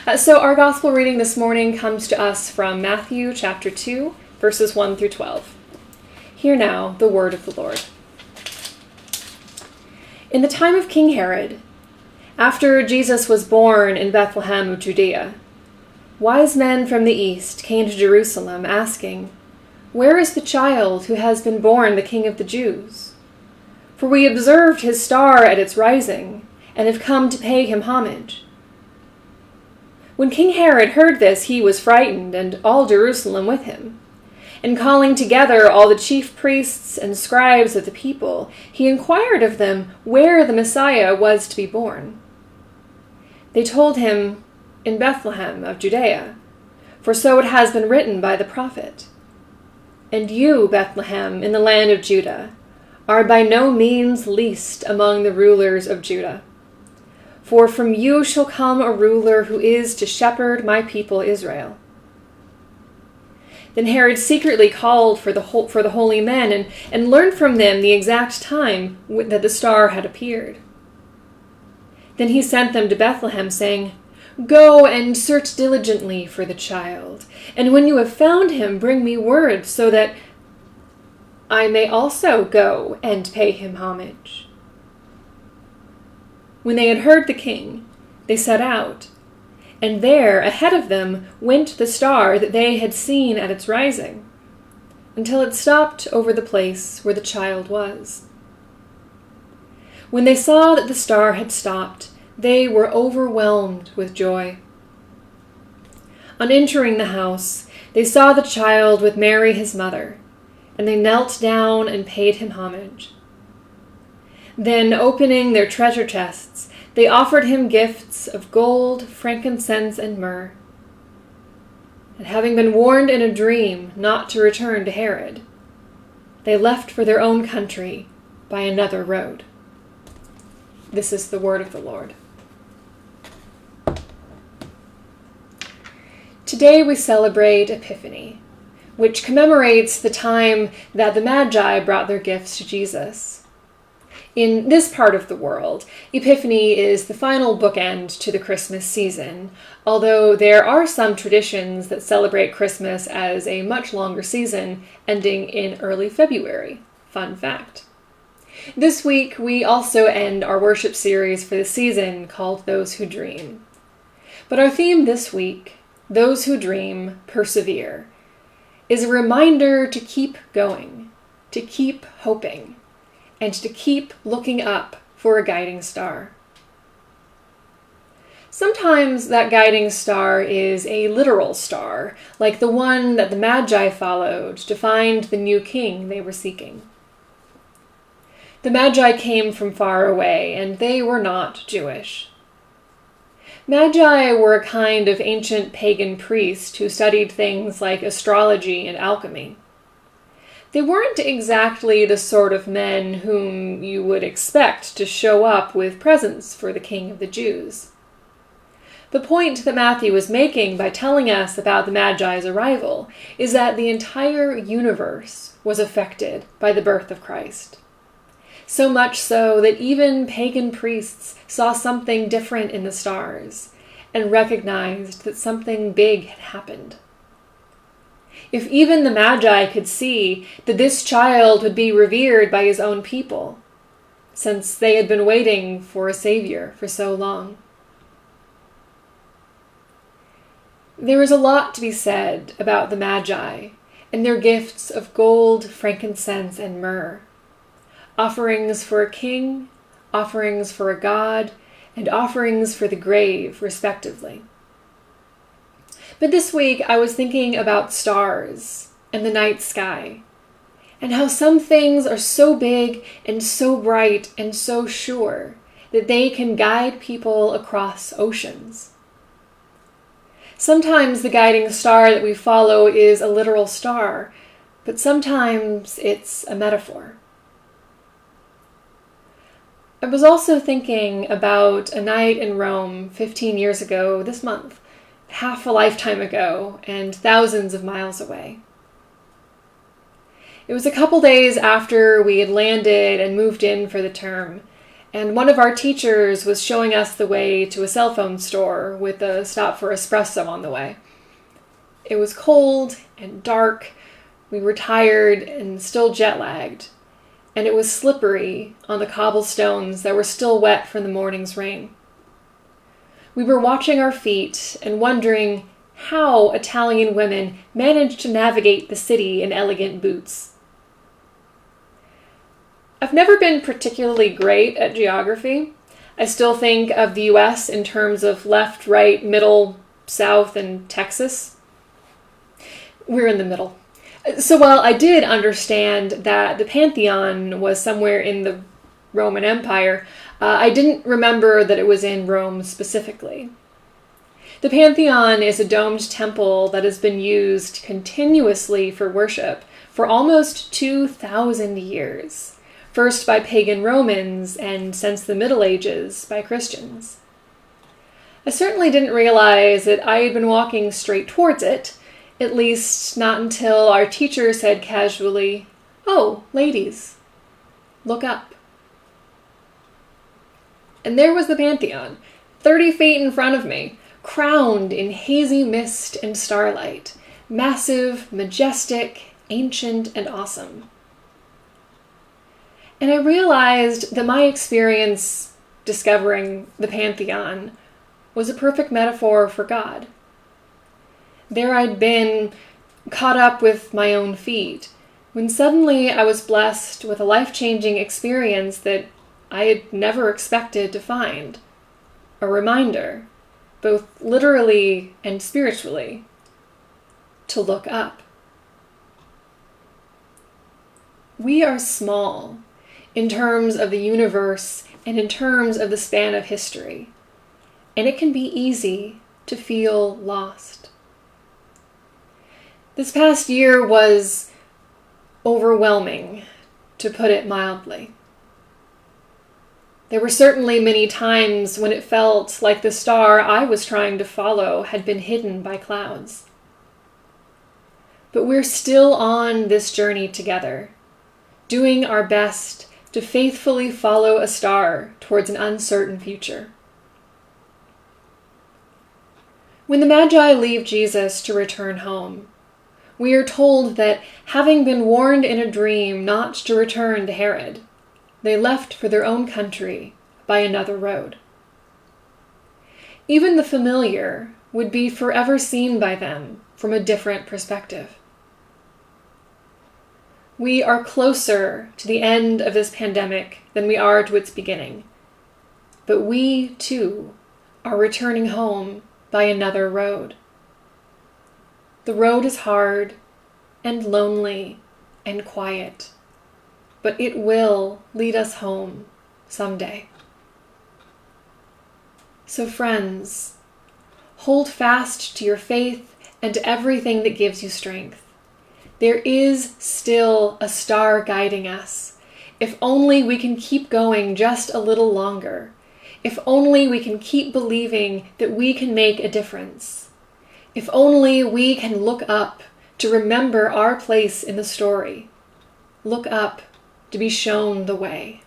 So our gospel reading this morning comes to us from Matthew chapter 2, verses 1 through 12. Hear now the word of the Lord. In the time of King Herod, after Jesus was born in Bethlehem of Judea, wise men from the east came to Jerusalem, asking, "Where is the child who has been born the King of the Jews? For we observed his star at its rising, and have come to pay him homage." When King Herod heard this, he was frightened, and all Jerusalem with him. And calling together all the chief priests and scribes of the people, he inquired of them where the Messiah was to be born. They told him, "In Bethlehem of Judea, for so it has been written by the prophet. And you, Bethlehem, in the land of Judah, are by no means least among the rulers of Judah. For from you shall come a ruler who is to shepherd my people Israel." Then Herod secretly called for the holy men and learned from them the exact time that the star had appeared. Then he sent them to Bethlehem, saying, "Go and search diligently for the child, and when you have found him, bring me word, so that I may also go and pay him homage." When they had heard the king, they set out, and there ahead of them went the star that they had seen at its rising, until it stopped over the place where the child was. When they saw that the star had stopped, they were overwhelmed with joy. On entering the house, they saw the child with Mary his mother, and they knelt down and paid him homage. Then, opening their treasure chests, they offered him gifts of gold, frankincense, and myrrh. And having been warned in a dream not to return to Herod, they left for their own country by another road. This is the word of the Lord. Today we celebrate Epiphany, which commemorates the time that the Magi brought their gifts to Jesus. In this part of the world, Epiphany is the final bookend to the Christmas season, although there are some traditions that celebrate Christmas as a much longer season, ending in early February. Fun fact. This week, we also end our worship series for the season called Those Who Dream. But our theme this week, Those Who Dream, Persevere, is a reminder to keep going, to keep hoping, and to keep looking up for a guiding star. Sometimes that guiding star is a literal star, like the one that the Magi followed to find the new king they were seeking. The Magi came from far away, and they were not Jewish. Magi were a kind of ancient pagan priest who studied things like astrology and alchemy. They weren't exactly the sort of men whom you would expect to show up with presents for the King of the Jews. The point that Matthew was making by telling us about the Magi's arrival is that the entire universe was affected by the birth of Christ. So much so that even pagan priests saw something different in the stars and recognized that something big had happened. If even the Magi could see that this child would be revered by his own people, since they had been waiting for a savior for so long. There is a lot to be said about the Magi and their gifts of gold, frankincense, and myrrh, offerings for a king, offerings for a god, and offerings for the grave, respectively. But this week I was thinking about stars and the night sky, and how some things are so big and so bright and so sure that they can guide people across oceans. Sometimes the guiding star that we follow is a literal star, but sometimes it's a metaphor. I was also thinking about a night in Rome 15 years ago this month, half a lifetime ago, and thousands of miles away. It was a couple days after we had landed and moved in for the term, and one of our teachers was showing us the way to a cell phone store with a stop for espresso on the way. It was cold and dark, we were tired and still jet-lagged, and it was slippery on the cobblestones that were still wet from the morning's rain. We were watching our feet and wondering how Italian women managed to navigate the city in elegant boots. I've never been particularly great at geography. I still think of the US in terms of left, right, middle, south, and Texas. We're in the middle. So while I did understand that the Pantheon was somewhere in the Roman Empire, I didn't remember that it was in Rome specifically. The Pantheon is a domed temple that has been used continuously for worship for almost 2,000 years, first by pagan Romans and since the Middle Ages by Christians. I certainly didn't realize that I had been walking straight towards it, at least not until our teacher said casually, "Oh, ladies, look up." And there was the Pantheon, 30 feet in front of me, crowned in hazy mist and starlight, massive, majestic, ancient, and awesome. And I realized that my experience discovering the Pantheon was a perfect metaphor for God. There I'd been, caught up with my own feet, when suddenly I was blessed with a life-changing experience that I had never expected to find. A reminder, both literally and spiritually, to look up. We are small in terms of the universe and in terms of the span of history, and it can be easy to feel lost. This past year was overwhelming, to put it mildly. There were certainly many times when it felt like the star I was trying to follow had been hidden by clouds. But we're still on this journey together, doing our best to faithfully follow a star towards an uncertain future. When the Magi leave Jesus to return home, we are told that, having been warned in a dream not to return to Herod, they left for their own country by another road. Even the familiar would be forever seen by them from a different perspective. We are closer to the end of this pandemic than we are to its beginning, but we, too, are returning home by another road. The road is hard and lonely and quiet, but it will lead us home someday. So friends, hold fast to your faith and to everything that gives you strength. There is still a star guiding us. If only we can keep going just a little longer. If only we can keep believing that we can make a difference. If only we can look up to remember our place in the story. Look up to be shown the way.